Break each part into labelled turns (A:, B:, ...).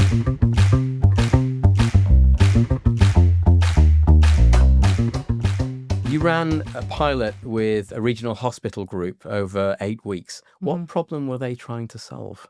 A: You ran a pilot with a regional hospital group over 8 weeks. What problem were they trying to solve?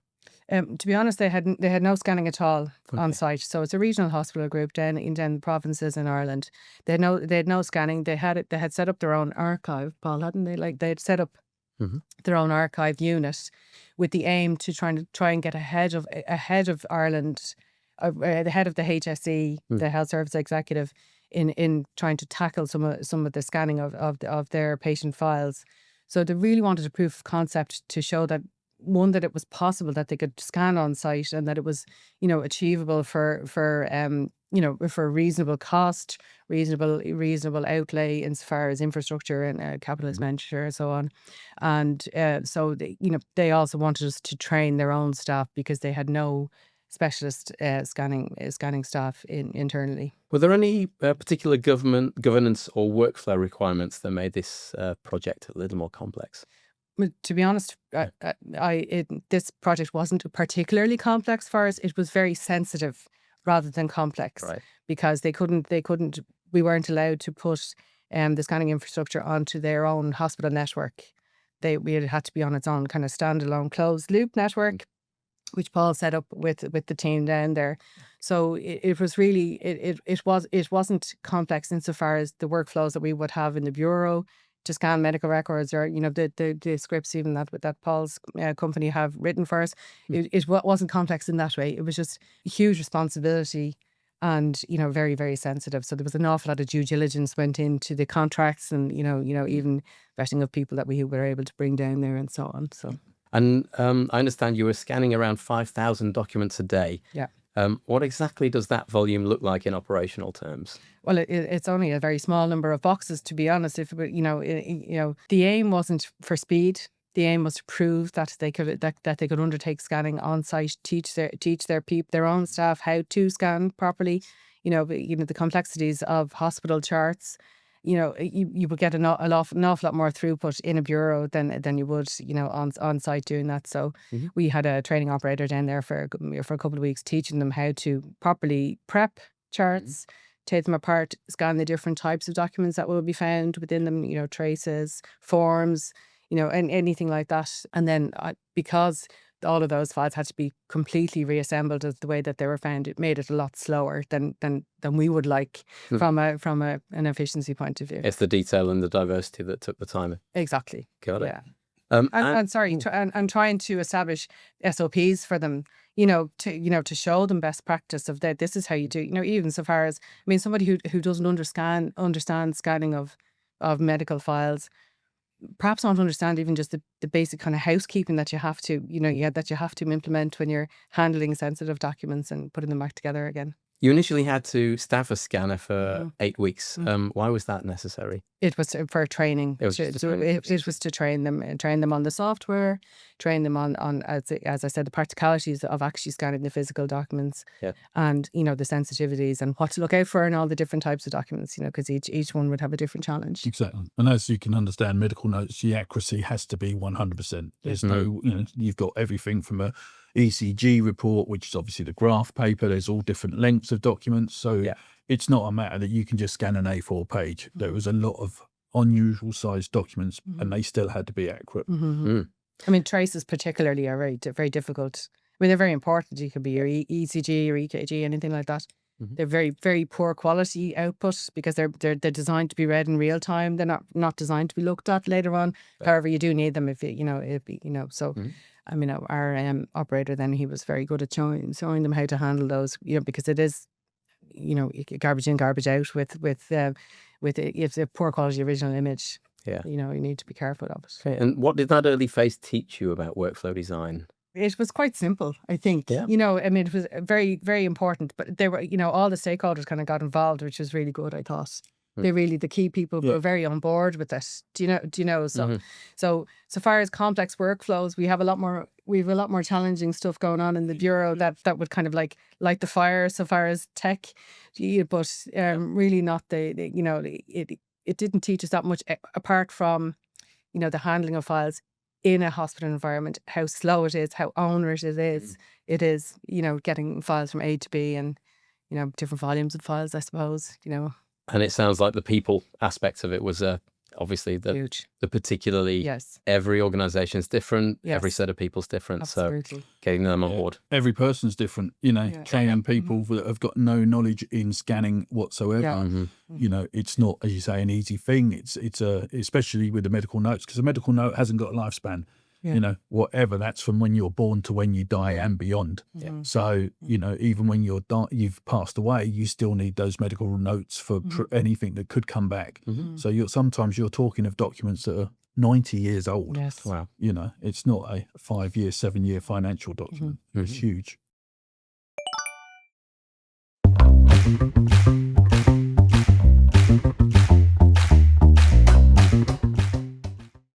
B: To be honest, they had no scanning at all on
A: Okay.
B: site. So it's a regional hospital group down in the provinces in Ireland. They had no scanning. They had set up their own archive, Paul, hadn't they? Like they had set up
A: Mhm.
B: their own archive unit with the aim to try and get ahead of Ireland, the head of the HSE, the Health Service Executive, in trying to tackle some of the scanning of their patient files. So they really wanted a proof of concept to show that, one, that it was possible that they could scan on site, and that it was, achievable for for reasonable cost, reasonable outlay insofar as infrastructure and capital expenditure and so on. And so they also wanted us to train their own staff, because they had no specialist scanning staff internally.
A: Were there any particular governance or workflow requirements that made this project a little more complex?
B: But to be honest, this project wasn't particularly complex for us. It was very sensitive rather than complex,
A: Right.
B: because we weren't allowed to put the scanning infrastructure onto their own hospital network. We had to be on its own kind of standalone closed loop network, which Paul set up with the team down there. So it was really it wasn't complex insofar as the workflows that we would have in the bureau to scan medical records, or the scripts even that Paul's company have written for us. It wasn't complex in that way. It was just a huge responsibility, and very, very sensitive. So there was an awful lot of due diligence went into the contracts, and even vetting of people that we were able to bring down there and so on. So
A: And I understand you were scanning around 5,000 documents a day.
B: yeah.
A: What exactly does that volume look like in operational terms?
B: Well, it's only a very small number of boxes, to be honest. If the aim wasn't for speed. The aim was to prove that they could undertake scanning on site, teach their own staff how to scan properly. The complexities of hospital charts. You would get an awful lot more throughput in a bureau than you would on site doing that. So we had a training operator down there for a couple of weeks, teaching them how to properly prep charts, take them apart, scan the different types of documents that will be found within them, traces, forms, and anything like that. And then because all of those files had to be completely reassembled as the way that they were found, it made it a lot slower than we would like from an efficiency point of view.
A: It's the detail and the diversity that took the time.
B: Exactly.
A: Got it.
B: Yeah.
A: And
B: And trying to establish SOPs for them, to show them best practice of that. This is how you do. Even so far as, somebody who doesn't understand scanning of medical files, perhaps not understand even just the basic kind of housekeeping that you have to, that you have to implement when you're handling sensitive documents and putting them back together again.
A: you initially had to staff a scanner for 8 weeks. Why was that necessary?
B: It was for training.
A: It was just to train.
B: It was to train them on the software, train them on as I said, the practicalities of actually scanning the physical documents,
A: Yeah.
B: and the sensitivities and what to look out for in all the different types of documents. Because each one would have a different challenge.
C: Exactly. And as you can understand, medical notes, the accuracy has to be 100%. There's no, you've got everything from a ECG report, which is obviously the graph paper. There's all different lengths of documents. So it's not a matter that you can just scan an A4 page. There was a lot of unusual sized documents, and they still had to be accurate.
B: Traces particularly are very difficult. They're very important. You could be your ECG or EKG, anything like that. They're very, very poor quality output, because they're designed to be read in real time. They're not designed to be looked at later on. However, you do need them if So, our operator then, he was very good at showing them how to handle those. Because it is, garbage in, garbage out with if a poor quality original image.
A: Yeah.
B: You need to be careful of it.
A: Okay. And what did that early phase teach you about workflow design?
B: It was quite simple, I think.
A: Yeah.
B: It was very, very important. But there were, all the stakeholders kind of got involved, which was really good, I thought. The key people were very on board with it. Do you know? So far as complex workflows, we have a lot more challenging stuff going on in the bureau that would kind of like light the fire so far as tech, but really not it didn't teach us that much apart from the handling of files. in a hospital environment, how slow it is, how onerous it is. It is, getting files from A to B and, different volumes of files, I suppose,
A: And it sounds like the people aspect of it was obviously
B: huge.
A: the particularly
B: Yes,
A: every organization's different, every
B: Yes.
A: set of people's different.
B: absolutely.
A: So getting them on board.
C: Every person's different,
B: Yeah.
C: training people that have got no knowledge in scanning whatsoever.
B: Yeah.
A: Mhm.
C: It's not, as you say, an easy thing. It's especially with the medical notes, because a medical note hasn't got a lifespan.
B: Yeah.
C: Whatever, that's from when you're born to when you die and beyond.
B: Mhm.
C: So, even when you've passed away, you still need those medical notes for anything that could come back.
A: Mhm.
C: So sometimes you're talking of documents that are 90 years old.
B: Yes.
A: Wow.
C: It's not a 5-year, 7-year financial document. It's huge.